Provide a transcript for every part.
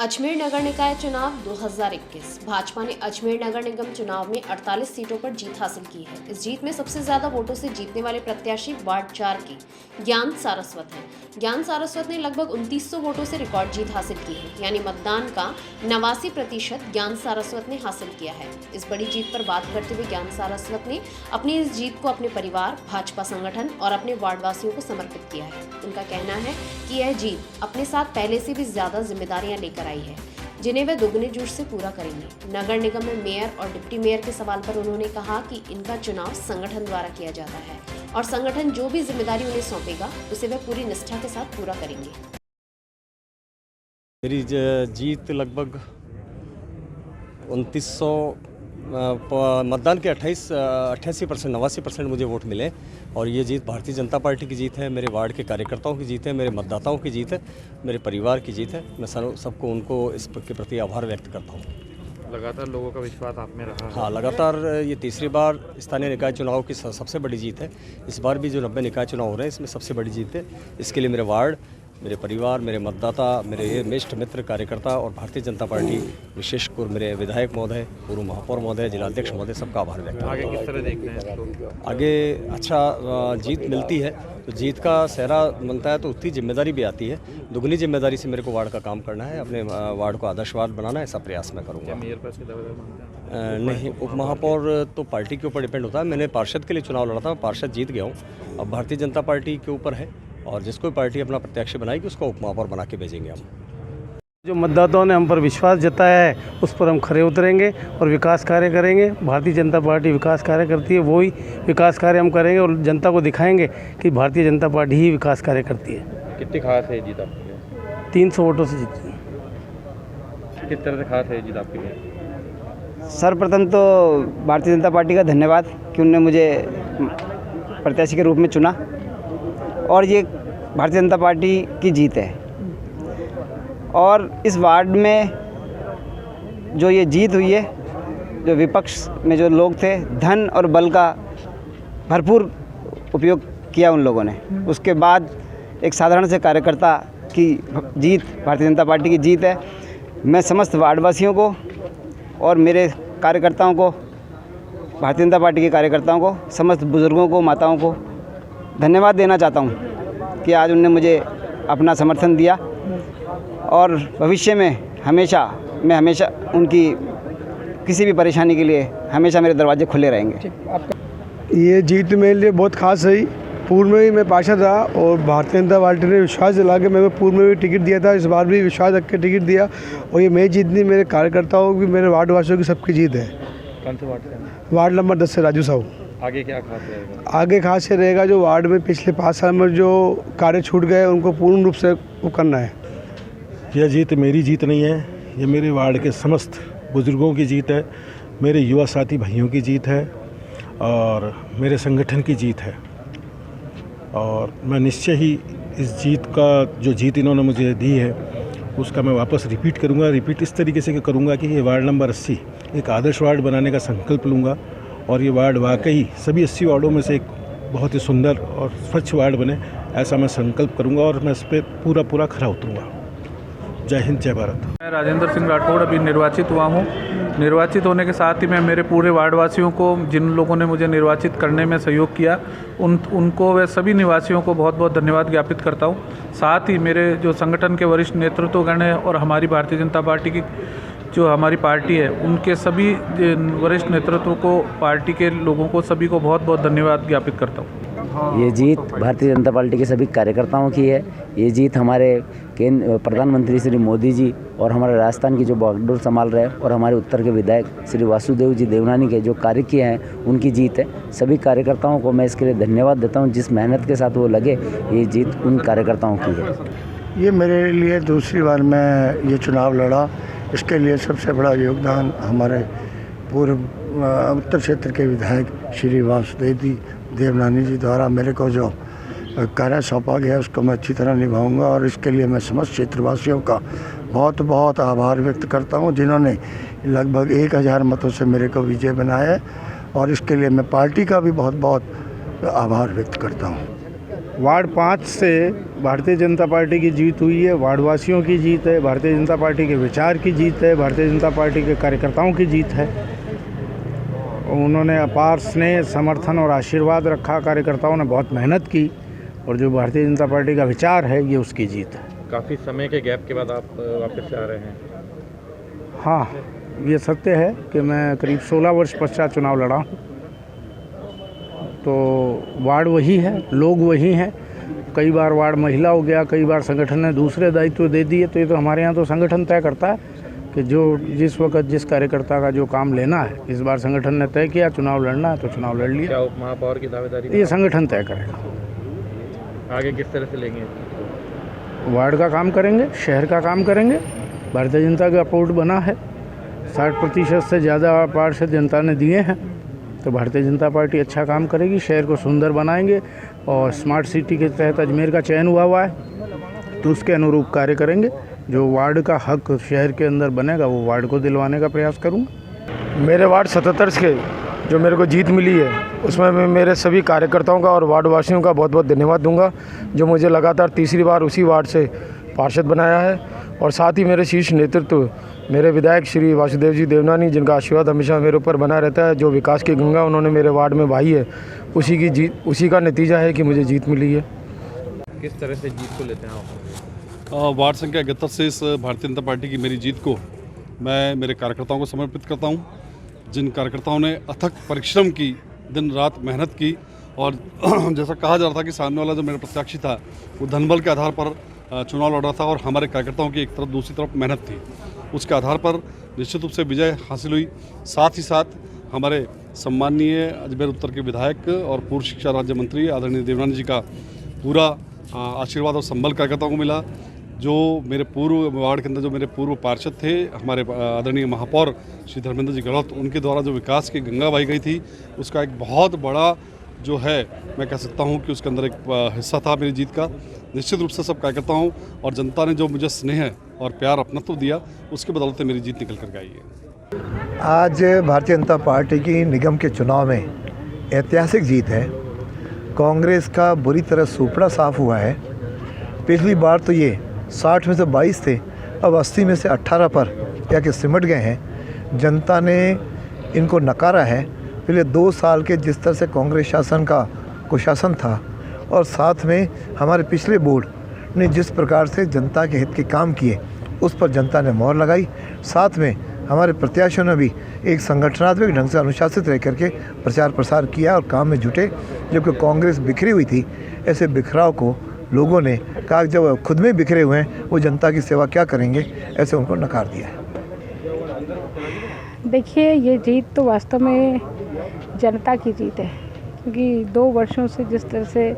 अजमेर नगर निकाय चुनाव 2021। भाजपा ने अजमेर नगर निगम चुनाव में 48 सीटों पर जीत हासिल की है। इस जीत में सबसे ज्यादा वोटों से जीतने वाले प्रत्याशी वार्ड 4 के ज्ञान सारस्वत हैं। ज्ञान सारस्वत ने लगभग 2900 वोटों से रिकॉर्ड जीत हासिल की है, यानी मतदान का 89% ज्ञान सारस्वत ने हासिल किया है। इस बड़ी जीत पर बात करते हुए ज्ञान सारस्वत ने अपनी इस जीत को अपने परिवार, भाजपा संगठन और अपने वार्डवासियों को समर्पित किया है। उनका कहना है कि यह जीत अपने साथ पहले से भी ज्यादा जिम्मेदारियां लेकर आई है, जिन्हें वे दुगने जोश से पूरा करेंगे। नगर निगम में मेयर और डिप्टी मेयर के सवाल पर उन्होंने कहा कि इनका चुनाव संगठन द्वारा किया जाता है और संगठन जो भी जिम्मेदारी उन्हें सौंपेगा उसे वे पूरी निष्ठा के साथ पूरा करेंगे। मेरी जीत लगभग 2900 मतदान के 88% 89% मुझे वोट मिले और ये जीत भारतीय जनता पार्टी की जीत है, मेरे वार्ड के कार्यकर्ताओं की जीत है, मेरे मतदाताओं की जीत है, मेरे परिवार की जीत है। मैं सबको उनको इसके प्रति आभार व्यक्त करता हूँ। लगातार लोगों का विश्वास आप में रहा है। हाँ, लगातार ये तीसरी बार स्थानीय निकाय चुनाव की सबसे बड़ी जीत है। इस बार भी जो 90 निकाय चुनाव हो रहे हैं इसमें सबसे बड़ी जीत है। इसके लिए मेरे वार्ड, मेरे परिवार, मेरे मतदाता, मेरे इष्ट मित्र, कार्यकर्ता और भारतीय जनता पार्टी, विशेषकर मेरे विधायक महोदय, पूर्व महापौर महोदय, जिलाध्यक्ष महोदय, सबका आभार व्यक्त करता हूं। आगे किस तरह देखते हैं? आगे अच्छा जीत मिलती है तो जीत का सहरा मिलता है तो उतनी जिम्मेदारी भी आती है। दुगनी जिम्मेदारी से मेरे को वार्ड का काम करना है, अपने वार्ड को आदर्श वार्ड बनाना है, ऐसा प्रयास मैं करूँगा। मेयर पर से दावेदार मानते हैं? नहीं, उप महापौर तो पार्टी के ऊपर डिपेंड होता है। मैंने पार्षद के लिए चुनाव लड़ा था, पार्षद जीत गया हूँ। अब भारतीय जनता पार्टी के ऊपर है और जिसको पार्टी अपना प्रत्याशी बनाएगी उसको उप महापौर बना के भेजेंगे हम। जो मतदाताओं ने हम पर विश्वास जताया है उस पर हम खरे उतरेंगे और विकास कार्य करेंगे। भारतीय जनता पार्टी विकास कार्य करती है, वही विकास कार्य हम करेंगे और जनता को दिखाएंगे कि भारतीय जनता पार्टी ही विकास कार्य करती है। कितनी खास है जीत आपके लिए? 300 वोटों से जीती। किस तरह से खास है जीत आपके लिए? सर्वप्रथम तो भारतीय जनता पार्टी का धन्यवाद कि उन्होंने मुझे प्रत्याशी के रूप में चुना और ये भारतीय जनता पार्टी की जीत है। और इस वार्ड में जो ये जीत हुई है, जो विपक्ष में जो लोग थे, धन और बल का भरपूर उपयोग किया उन लोगों ने। उसके बाद एक साधारण से कार्यकर्ता की जीत भारतीय जनता पार्टी की जीत है। मैं समस्त वार्डवासियों को और मेरे कार्यकर्ताओं को, भारतीय जनता पार्टी के कार्यकर्ताओं को, समस्त बुज़ुर्गों को, माताओं को धन्यवाद देना चाहता हूँ कि आज उन्होंने मुझे अपना समर्थन दिया और भविष्य में हमेशा उनकी किसी भी परेशानी के लिए हमेशा मेरे दरवाजे खुले रहेंगे। ये जीत मेरे लिए बहुत खास रही। पूर्व में भी मैं पार्षद रहा और भारतीय जनता पार्टी ने विश्वास दिला के मेरे को पूर्व में भी टिकट दिया था, इस बार भी विश्वास रख के टिकट दिया और ये मेरी जीत नहीं, मेरे कार्यकर्ताओं की, मेरे वार्डवासियों की, सबकी जीत है। कौन से वार्ड से? वार्ड नंबर 10 से राजू साहू। आगे क्या खास रहेगा? आगे खास ये रहेगा जो वार्ड में पिछले 5 साल में जो कार्य छूट गए उनको पूर्ण रूप से वो करना है। यह जीत मेरी जीत नहीं है, ये मेरे वार्ड के समस्त बुज़ुर्गों की जीत है, मेरे युवा साथी भाइयों की जीत है और मेरे संगठन की जीत है। और मैं निश्चय ही इस जीत का जो जीत इन्होंने मुझे दी है उसका मैं वापस रिपीट करूंगा। रिपीट इस तरीके से करूंगा कि ये वार्ड नंबर 80 एक आदर्श वार्ड बनाने का संकल्प लूँगा और ये वार्ड वाकई सभी 80 वार्डों में से एक बहुत ही सुंदर और स्वच्छ वार्ड बने, ऐसा मैं संकल्प करूंगा और मैं इस पर पूरा खरा उतरूँगा। जय हिंद, जय भारत। मैं राजेंद्र सिंह राठौड़ अभी निर्वाचित हुआ हूँ। निर्वाचित होने के साथ ही मैं मेरे पूरे वार्डवासियों को, जिन लोगों ने मुझे निर्वाचित करने में सहयोग किया, उनको वे सभी निवासियों को बहुत बहुत धन्यवाद ज्ञापित करता हूँ। साथ ही मेरे जो संगठन के वरिष्ठ नेतृत्वगण हैं और हमारी भारतीय जनता पार्टी की जो हमारी पार्टी है, उनके सभी वरिष्ठ नेतृत्व को, पार्टी के लोगों को, सभी को बहुत बहुत धन्यवाद ज्ञापित करता हूँ। ये जीत भारतीय जनता पार्टी के सभी कार्यकर्ताओं की है। ये जीत हमारे प्रधानमंत्री श्री मोदी जी और हमारे राजस्थान की जो बागडोर संभाल रहे हैं और हमारे उत्तर के विधायक श्री वासुदेव जी देवनानी के जो कार्य किए हैं उनकी जीत है। सभी कार्यकर्ताओं को मैं इसके लिए धन्यवाद देता हूं। जिस मेहनत के साथ वो लगे, ये जीत उन कार्यकर्ताओं की है। ये मेरे लिए दूसरी बार मैं ये चुनाव लड़ा, इसके लिए सबसे बड़ा योगदान हमारे पूर्व उत्तर क्षेत्र के विधायक श्री वासुदेव जी देवनानी जी द्वारा मेरे को जो कार्य सौंपा गया उसको मैं अच्छी तरह निभाऊंगा और इसके लिए मैं समस्त क्षेत्रवासियों का बहुत बहुत आभार व्यक्त करता हूं, जिन्होंने लगभग 1000 मतों से मेरे को विजय बनाया है और इसके लिए मैं पार्टी का भी बहुत बहुत आभार व्यक्त करता हूं। वार्ड 5 से भारतीय जनता पार्टी की जीत हुई है, वार्डवासियों की जीत है, भारतीय जनता पार्टी के विचार की जीत है, भारतीय जनता पार्टी के कार्यकर्ताओं की जीत है। उन्होंने अपार स्नेह, समर्थन और आशीर्वाद रखा, कार्यकर्ताओं ने बहुत मेहनत की और जो भारतीय जनता पार्टी का विचार है ये उसकी जीत है। काफ़ी समय के गैप के बाद आप वापस आ रहे हैं। हाँ, ये सत्य है कि मैं करीब 16 वर्ष पश्चात चुनाव लड़ा हूँ। तो वार्ड वही है, लोग वही हैं। कई बार वार्ड महिला हो गया, कई बार संगठन ने दूसरे दायित्व दे दिए। तो ये तो हमारे यहाँ तो संगठन तय करता है कि जो जिस वक्त जिस कार्यकर्ता का जो काम लेना है, इस बार संगठन ने तय किया चुनाव लड़ना है तो चुनाव लड़ लिया। क्या उप महापौर की दावेदारी ये संगठन तय करेगा। आगे किस तरह से लेंगे? वार्ड का काम करेंगे, शहर का काम करेंगे। भारतीय जनता का पोर्ट बना है, 60% से ज़्यादा पार्षद जनता ने दिए हैं। तो भारतीय जनता पार्टी अच्छा काम करेगी, शहर को सुंदर बनाएंगे और स्मार्ट सिटी के तहत अजमेर का चयन हुआ है तो उसके अनुरूप कार्य करेंगे। जो वार्ड का हक शहर के अंदर बनेगा वो वार्ड को दिलवाने का प्रयास करूँगा। मेरे वार्ड 77 के जो मेरे को जीत मिली है उसमें मैं मेरे सभी कार्यकर्ताओं का और वार्डवासियों का बहुत बहुत धन्यवाद दूंगा, जो मुझे लगातार तीसरी बार उसी वार्ड से पार्षद बनाया है। और साथ ही मेरे शीर्ष नेतृत्व मेरे विधायक श्री वासुदेव जी देवनानी, जिनका आशीर्वाद हमेशा मेरे ऊपर बना रहता है। जो विकास की गंगा उन्होंने मेरे वार्ड में बहाई है, उसी का नतीजा है कि मुझे जीत मिली है। किस तरह से जीत को लेते हैं आप? वार्ड संख्या 71 से इस भारतीय जनता पार्टी की मेरी जीत को मैं मेरे कार्यकर्ताओं को समर्पित करता हूं, जिन कार्यकर्ताओं ने अथक परिश्रम की, दिन रात मेहनत की और जैसा कहा जा रहा था कि सामने वाला जो मेरा प्रत्याशी था वो धनबल के आधार पर चुनाव लड़ रहा था और हमारे कार्यकर्ताओं की एक तरफ दूसरी तरफ मेहनत थी, उसके आधार पर निश्चित रूप से विजय हासिल हुई। साथ ही साथ हमारे सम्माननीय अजमेर उत्तर के विधायक और पूर्व शिक्षा राज्य मंत्री आदरणीय देवनानी जी का पूरा आशीर्वाद और संबल कार्यकर्ताओं को मिला। जो मेरे पूर्व वार्ड के अंदर जो मेरे पूर्व पार्षद थे, हमारे आदरणीय महापौर श्री धर्मेंद्र जी गहलोत, उनके द्वारा जो विकास की गंगा बहाई गई थी, उसका एक बहुत बड़ा जो है मैं कह सकता हूं कि उसके अंदर एक हिस्सा था मेरी जीत का। निश्चित रूप से सब कार्यकर्ताओं और जनता ने जो मुझे स्नेह और प्यार अपनत्व दिया, उसके बदौलत मेरी जीत निकल कर आई है। आज भारतीय जनता पार्टी की निगम के चुनाव में ऐतिहासिक जीत है। कांग्रेस का बुरी तरह सुपड़ा साफ हुआ है। पिछली बार तो ये 60 में से 22 थे, अब 80 में से 18 पर जाके सिमट गए हैं। जनता ने इनको नकारा है। पिछले 2 साल के जिस तरह से कांग्रेस शासन का कुशासन था और साथ में हमारे पिछले बोर्ड ने जिस प्रकार से जनता के हित के काम किए, उस पर जनता ने मोहर लगाई। साथ में हमारे प्रत्याशियों ने भी एक संगठनात्मक ढंग से अनुशासित रह करके प्रचार प्रसार किया और काम में जुटे। जबकि कांग्रेस बिखरी हुई थी, ऐसे बिखराव को लोगों ने कहा जब खुद में बिखरे हुए हैं वो जनता की सेवा क्या करेंगे, ऐसे उनको नकार दिया है। देखिए, ये जीत तो वास्तव में जनता की जीत है, क्योंकि 2 वर्षों से जिस तरह से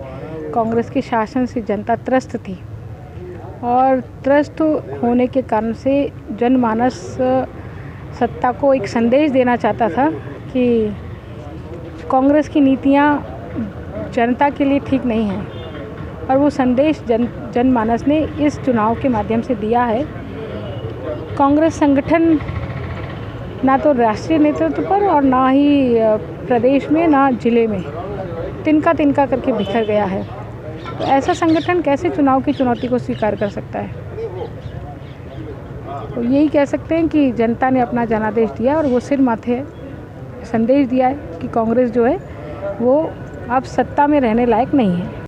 कांग्रेस के शासन से जनता त्रस्त थी और त्रस्त होने के कारण से जनमानस सत्ता को एक संदेश देना चाहता था कि कांग्रेस की नीतियां जनता के लिए ठीक नहीं हैं, और वो संदेश जनमानस ने इस चुनाव के माध्यम से दिया है। कांग्रेस संगठन ना तो राष्ट्रीय नेतृत्व पर और ना ही प्रदेश में, ना जिले में तिनका तिनका करके बिखर गया है। तो ऐसा संगठन कैसे चुनाव की चुनौती को स्वीकार कर सकता है? तो यही कह सकते हैं कि जनता ने अपना जनादेश दिया और वो सिर माथे संदेश दिया है कि कांग्रेस जो है वो अब सत्ता में रहने लायक नहीं है।